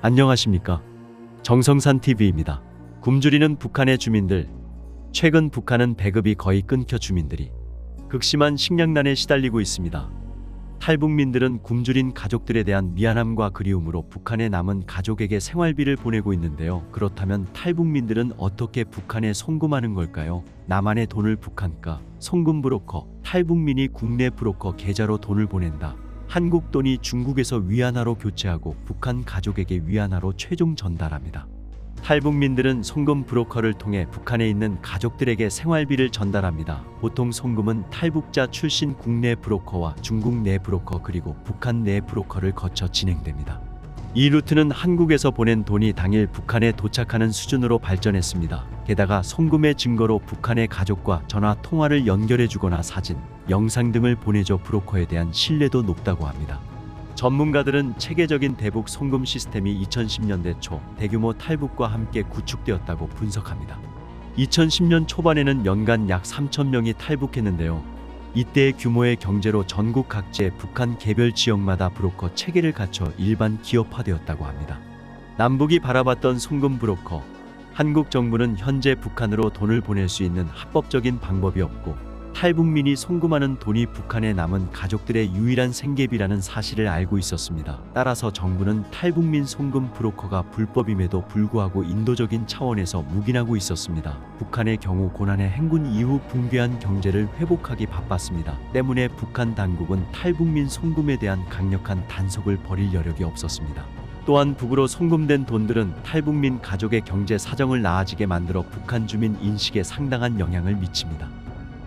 안녕하십니까? 정성산TV입니다. 굶주리는 북한의 주민들. 최근 북한은 배급이 거의 끊겨 주민들이 극심한 식량난에 시달리고 있습니다. 탈북민들은 굶주린 가족들에 대한 미안함과 그리움으로 북한에 남은 가족에게 생활비를 보내고 있는데요. 그렇다면 탈북민들은 어떻게 북한에 송금하는 걸까요? 남한의 돈을 북한가, 송금 브로커, 탈북민이 국내 브로커 계좌로 돈을 보낸다. 한국 돈이 중국에서 위안화로 교체하고 북한 가족에게 위안화로 최종 전달합니다. 탈북민들은 송금 브로커를 통해 북한에 있는 가족들에게 생활비를 전달합니다. 보통 송금은 탈북자 출신 국내 브로커와 중국 내 브로커 그리고 북한 내 브로커를 거쳐 진행됩니다. 이 루트는 한국에서 보낸 돈이 당일 북한에 도착하는 수준으로 발전했습니다. 게다가 송금의 증거로 북한의 가족과 전화 통화를 연결해주거나 사진, 영상 등을 보내줘 브로커에 대한 신뢰도 높다고 합니다. 전문가들은 체계적인 대북 송금 시스템이 2010년대 초 대규모 탈북과 함께 구축되었다고 분석합니다. 2010년 초반에는 연간 약 3,000명이 탈북했는데요. 이때의 규모의 경제로 전국 각지의 북한 개별 지역마다 브로커 체계를 갖춰 일반 기업화되었다고 합니다. 남북이 바라봤던 송금 브로커. 한국 정부는 현재 북한으로 돈을 보낼 수 있는 합법적인 방법이 없고 탈북민이 송금하는 돈이 북한에 남은 가족들의 유일한 생계비라는 사실을 알고 있었습니다. 따라서 정부는 탈북민 송금 브로커가 불법임에도 불구하고 인도적인 차원에서 묵인하고 있었습니다. 북한의 경우 고난의 행군 이후 붕괴한 경제를 회복하기 바빴습니다. 때문에 북한 당국은 탈북민 송금에 대한 강력한 단속을 벌일 여력이 없었습니다. 또한 북으로 송금된 돈들은 탈북민 가족의 경제 사정을 나아지게 만들어 북한 주민 인식에 상당한 영향을 미칩니다.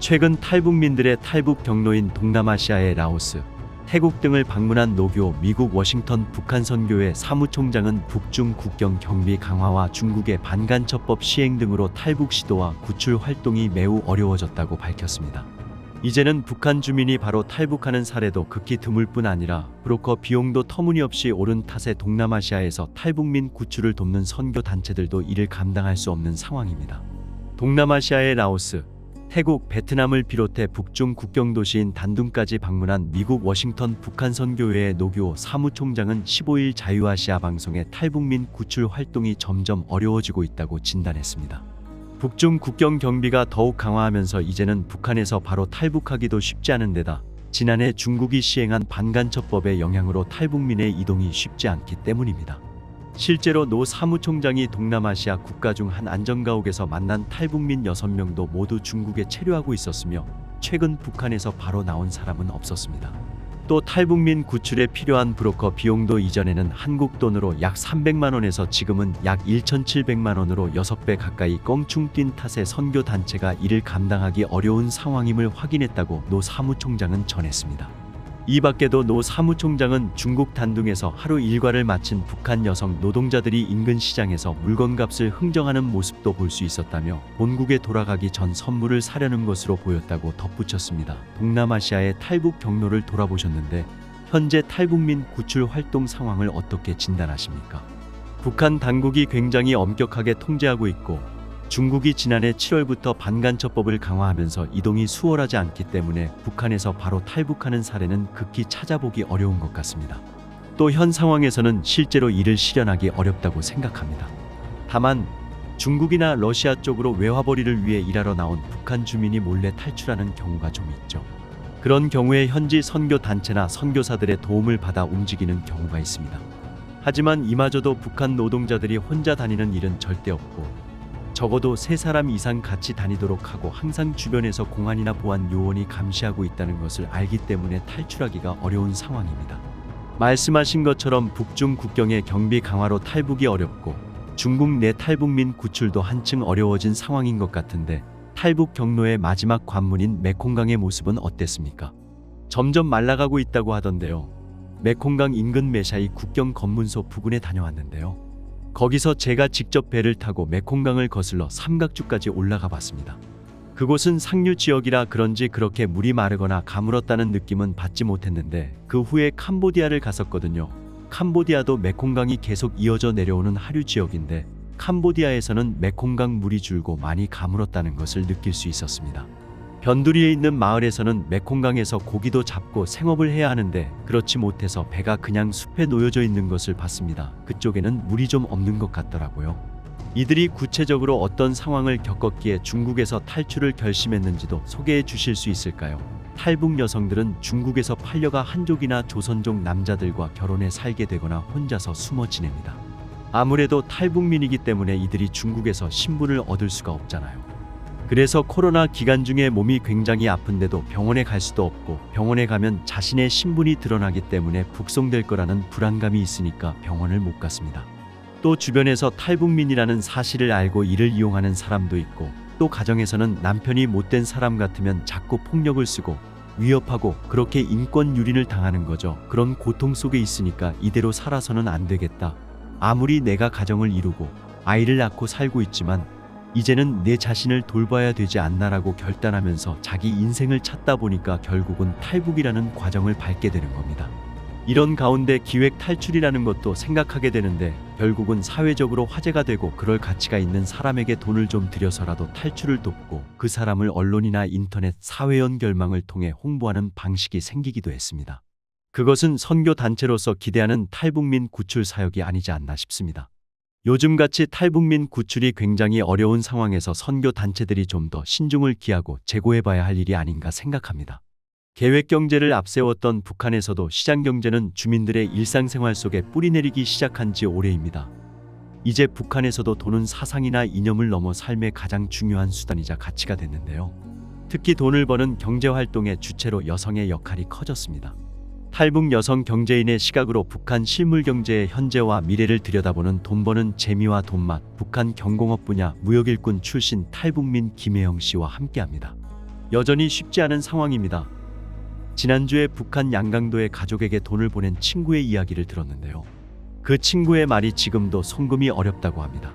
최근 탈북민들의 탈북 경로인 동남아시아의 라오스, 태국 등을 방문한 노교 미국 워싱턴 북한 선교회 사무총장은 북중 국경 경비 강화와 중국의 반간첩법 시행 등으로 탈북 시도와 구출 활동이 매우 어려워졌다고 밝혔습니다. 이제는 북한 주민이 바로 탈북하는 사례도 극히 드물 뿐 아니라 브로커 비용도 터무니없이 오른 탓에 동남아시아에서 탈북민 구출을 돕는 선교 단체들도 이를 감당할 수 없는 상황입니다. 동남아시아의 라오스, 태국, 베트남을 비롯해 북중 국경 도시인 단둥까지 방문한 미국 워싱턴 북한 선교회의 노교 사무총장은 15일 자유아시아 방송에 탈북민 구출 활동이 점점 어려워지고 있다고 진단했습니다. 북중 국경 경비가 더욱 강화하면서 이제는 북한에서 바로 탈북하기도 쉽지 않은 데다 지난해 중국이 시행한 반간첩법의 영향으로 탈북민의 이동이 쉽지 않기 때문입니다. 실제로 노 사무총장이 동남아시아 국가 중 한 안전가옥에서 만난 탈북민 6명도 모두 중국에 체류하고 있었으며 최근 북한에서 바로 나온 사람은 없었습니다. 또 탈북민 구출에 필요한 브로커 비용도 이전에는 한국 돈으로 약 300만 원에서 지금은 약 1,700만 원으로 6배 가까이 껑충 뛴 탓에 선교 단체가 이를 감당하기 어려운 상황임을 확인했다고 노 사무총장은 전했습니다. 이 밖에도 노 사무총장은 중국 단둥에서 하루 일과를 마친 북한 여성 노동자들이 인근 시장에서 물건값을 흥정하는 모습도 볼 수 있었다며 본국에 돌아가기 전 선물을 사려는 것으로 보였다고 덧붙였습니다. 동남아시아의 탈북 경로를 돌아보셨는데 현재 탈북민 구출 활동 상황을 어떻게 진단하십니까? 북한 당국이 굉장히 엄격하게 통제하고 있고 중국이 지난해 7월부터 반간첩법을 강화하면서 이동이 수월하지 않기 때문에 북한에서 바로 탈북하는 사례는 극히 찾아보기 어려운 것 같습니다. 또 현 상황에서는 실제로 이를 실현하기 어렵다고 생각합니다. 다만 중국이나 러시아 쪽으로 외화벌이를 위해 일하러 나온 북한 주민이 몰래 탈출하는 경우가 좀 있죠. 그런 경우에 현지 선교 단체나 선교사들의 도움을 받아 움직이는 경우가 있습니다. 하지만 이마저도 북한 노동자들이 혼자 다니는 일은 절대 없고 적어도 3사람 이상 같이 다니도록 하고 항상 주변에서 공안이나 보안 요원이 감시하고 있다는 것을 알기 때문에 탈출하기가 어려운 상황입니다. 말씀하신 것처럼 북중 국경의 경비 강화로 탈북이 어렵고 중국 내 탈북민 구출도 한층 어려워진 상황인 것 같은데 탈북 경로의 마지막 관문인 메콩강의 모습은 어땠습니까? 점점 말라가고 있다고 하던데요. 메콩강 인근 메샤이 국경 검문소 부근에 다녀왔는데요. 거기서 제가 직접 배를 타고 메콩강을 거슬러 삼각주까지 올라가 봤습니다. 그곳은 상류 지역이라 그런지 그렇게 물이 마르거나 가물었다는 느낌은 받지 못했는데 그 후에 캄보디아를 갔었거든요. 캄보디아도 메콩강이 계속 이어져 내려오는 하류 지역인데 캄보디아에서는 메콩강 물이 줄고 많이 가물었다는 것을 느낄 수 있었습니다. 변두리에 있는 마을에서는 메콩강에서 고기도 잡고 생업을 해야 하는데 그렇지 못해서 배가 그냥 숲에 놓여져 있는 것을 봤습니다. 그쪽에는 물이 좀 없는 것 같더라고요. 이들이 구체적으로 어떤 상황을 겪었기에 중국에서 탈출을 결심했는지도 소개해 주실 수 있을까요? 탈북 여성들은 중국에서 판려가 한족이나 조선족 남자들과 결혼해 살게 되거나 혼자서 숨어 지냅니다. 아무래도 탈북민이기 때문에 이들이 중국에서 신분을 얻을 수가 없잖아요. 그래서 코로나 기간 중에 몸이 굉장히 아픈데도 병원에 갈 수도 없고 병원에 가면 자신의 신분이 드러나기 때문에 북송될 거라는 불안감이 있으니까 병원을 못 갔습니다. 또 주변에서 탈북민이라는 사실을 알고 이를 이용하는 사람도 있고 또 가정에서는 남편이 못된 사람 같으면 자꾸 폭력을 쓰고 위협하고 그렇게 인권 유린을 당하는 거죠. 그런 고통 속에 있으니까 이대로 살아서는 안 되겠다. 아무리 내가 가정을 이루고 아이를 낳고 살고 있지만 이제는 내 자신을 돌봐야 되지 않나라고 결단하면서 자기 인생을 찾다 보니까 결국은 탈북이라는 과정을 밟게 되는 겁니다. 이런 가운데 기획 탈출이라는 것도 생각하게 되는데 결국은 사회적으로 화제가 되고 그럴 가치가 있는 사람에게 돈을 좀 들여서라도 탈출을 돕고 그 사람을 언론이나 인터넷 사회 연결망을 통해 홍보하는 방식이 생기기도 했습니다. 그것은 선교 단체로서 기대하는 탈북민 구출 사역이 아니지 않나 싶습니다. 요즘같이 탈북민 구출이 굉장히 어려운 상황에서 선교 단체들이 좀 더 신중을 기하고 재고해봐야 할 일이 아닌가 생각합니다. 계획경제를 앞세웠던 북한에서도 시장경제는 주민들의 일상생활 속에 뿌리내리기 시작한 지 오래입니다. 이제 북한에서도 돈은 사상이나 이념을 넘어 삶의 가장 중요한 수단이자 가치가 됐는데요. 특히 돈을 버는 경제활동의 주체로 여성의 역할이 커졌습니다. 탈북 여성 경제인의 시각으로 북한 실물경제의 현재와 미래를 들여다보는 돈 버는 재미와 돈맛, 북한 경공업 분야 무역일꾼 출신 탈북민 김혜영 씨와 함께합니다. 여전히 쉽지 않은 상황입니다. 지난주에 북한 양강도의 가족에게 돈을 보낸 친구의 이야기를 들었는데요. 그 친구의 말이 지금도 송금이 어렵다고 합니다.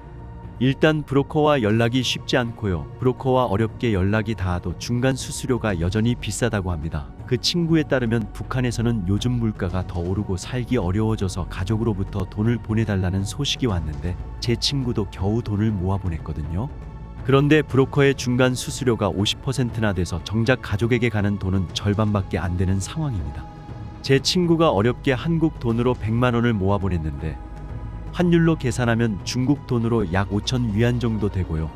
일단 브로커와 연락이 쉽지 않고요. 브로커와 어렵게 연락이 닿아도 중간 수수료가 여전히 비싸다고 합니다. 그 친구에 따르면 북한에서는 요즘 물가가 더 오르고 살기 어려워져서 가족으로부터 돈을 보내달라는 소식이 왔는데 제 친구도 겨우 돈을 모아 보냈거든요. 그런데 브로커의 중간 수수료가 50%나 돼서 정작 가족에게 가는 돈은 절반밖에 안 되는 상황입니다. 제 친구가 어렵게 한국 돈으로 100만 원을 모아 보냈는데 환율로 계산하면 중국 돈으로 약 5천 위안 정도 되고요.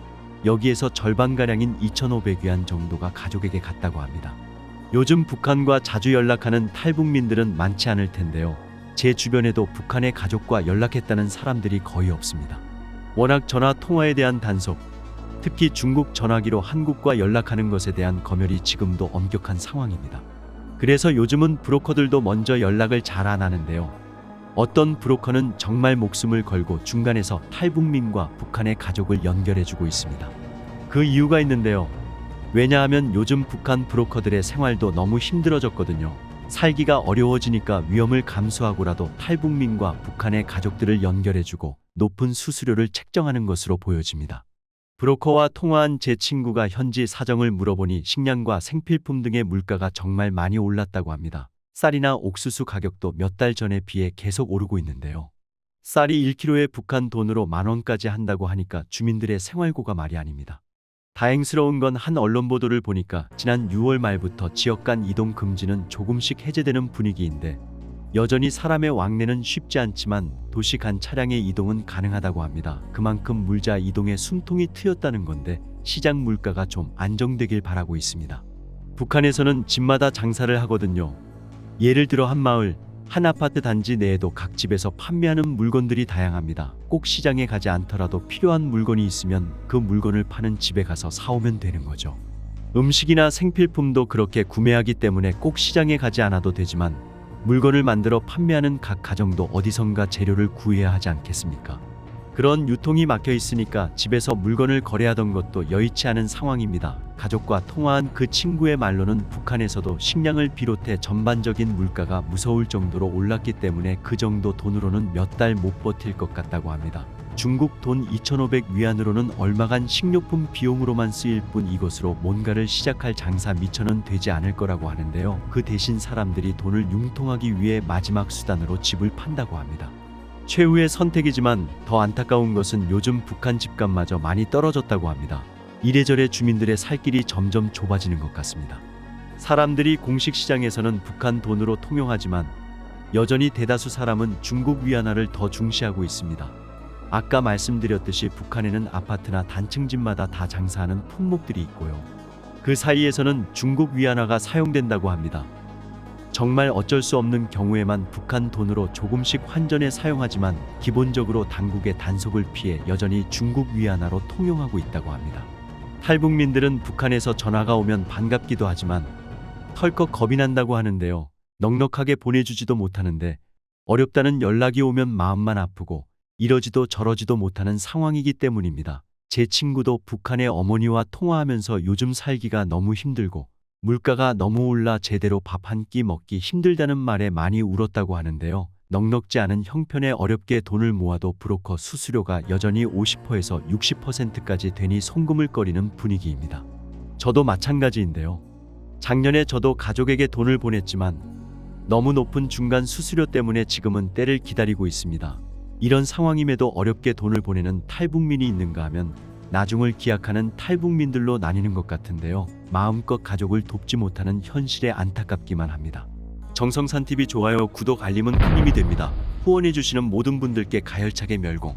여기에서 절반가량인 2,500위안 정도가 가족에게 갔다고 합니다. 요즘 북한과 자주 연락하는 탈북민들은 많지 않을 텐데요. 제 주변에도 북한의 가족과 연락했다는 사람들이 거의 없습니다. 워낙 전화 통화에 대한 단속, 특히 중국 전화기로 한국과 연락하는 것에 대한 검열이 지금도 엄격한 상황입니다. 그래서 요즘은 브로커들도 먼저 연락을 잘 안 하는데요. 어떤 브로커는 정말 목숨을 걸고 중간에서 탈북민과 북한의 가족을 연결해주고 있습니다. 그 이유가 있는데요. 왜냐하면 요즘 북한 브로커들의 생활도 너무 힘들어졌거든요. 살기가 어려워지니까 위험을 감수하고라도 탈북민과 북한의 가족들을 연결해주고 높은 수수료를 책정하는 것으로 보여집니다. 브로커와 통화한 제 친구가 현지 사정을 물어보니 식량과 생필품 등의 물가가 정말 많이 올랐다고 합니다. 쌀이나 옥수수 가격도 몇 달 전에 비해 계속 오르고 있는데요. 쌀이 1kg에 북한 돈으로 10,000원까지 한다고 하니까 주민들의 생활고가 말이 아닙니다. 다행스러운 건 한 언론 보도를 보니까 지난 6월 말부터 지역 간 이동 금지는 조금씩 해제되는 분위기인데 여전히 사람의 왕래는 쉽지 않지만 도시 간 차량의 이동은 가능하다고 합니다. 그만큼 물자 이동에 숨통이 트였다는 건데 시장 물가가 좀 안정되길 바라고 있습니다. 북한에서는 집마다 장사를 하거든요. 예를 들어 한 마을, 한 아파트 단지 내에도 각 집에서 판매하는 물건들이 다양합니다. 꼭 시장에 가지 않더라도 필요한 물건이 있으면 그 물건을 파는 집에 가서 사오면 되는 거죠. 음식이나 생필품도 그렇게 구매하기 때문에 꼭 시장에 가지 않아도 되지만 물건을 만들어 판매하는 각 가정도 어디선가 재료를 구해야 하지 않겠습니까? 그런 유통이 막혀 있으니까 집에서 물건을 거래하던 것도 여의치 않은 상황입니다. 가족과 통화한 그 친구의 말로는 북한에서도 식량을 비롯해 전반적인 물가가 무서울 정도로 올랐기 때문에 그 정도 돈으로는 몇 달 못 버틸 것 같다고 합니다. 중국 돈 2,500위안으로는 얼마간 식료품 비용으로만 쓰일 뿐 이것으로 뭔가를 시작할 장사 미처는 되지 않을 거라고 하는데요. 그 대신 사람들이 돈을 융통하기 위해 마지막 수단으로 집을 판다고 합니다. 최후의 선택이지만 더 안타까운 것은 요즘 북한 집값마저 많이 떨어졌다고 합니다. 이래저래 주민들의 살 길이 점점 좁아지는 것 같습니다. 사람들이 공식 시장에서는 북한 돈으로 통용하지만 여전히 대다수 사람은 중국 위안화를 더 중시하고 있습니다. 아까 말씀드렸듯이 북한에는 아파트나 단층집마다 다 장사하는 품목들이 있고요. 그 사이에서는 중국 위안화가 사용된다고 합니다. 정말 어쩔 수 없는 경우에만 북한 돈으로 조금씩 환전해 사용하지만 기본적으로 당국의 단속을 피해 여전히 중국 위안화로 통용하고 있다고 합니다. 탈북민들은 북한에서 전화가 오면 반갑기도 하지만 털컥 겁이 난다고 하는데요. 넉넉하게 보내주지도 못하는데 어렵다는 연락이 오면 마음만 아프고 이러지도 저러지도 못하는 상황이기 때문입니다. 제 친구도 북한의 어머니와 통화하면서 요즘 살기가 너무 힘들고 물가가 너무 올라 제대로 밥 한 끼 먹기 힘들다는 말에 많이 울었다고 하는데요. 넉넉지 않은 형편에 어렵게 돈을 모아도 브로커 수수료가 여전히 50%에서 60%까지 되니 송금을거리는 분위기입니다. 저도 마찬가지인데요. 작년에 저도 가족에게 돈을 보냈지만 너무 높은 중간 수수료 때문에 지금은 때를 기다리고 있습니다. 이런 상황임에도 어렵게 돈을 보내는 탈북민이 있는가 하면 나중을 기약하는 탈북민들로 나뉘는 것 같은데요. 마음껏 가족을 돕지 못하는 현실에 안타깝기만 합니다. 정성산TV 좋아요, 구독, 알림은 큰 힘이 됩니다. 후원해주시는 모든 분들께 가열차게 멸공.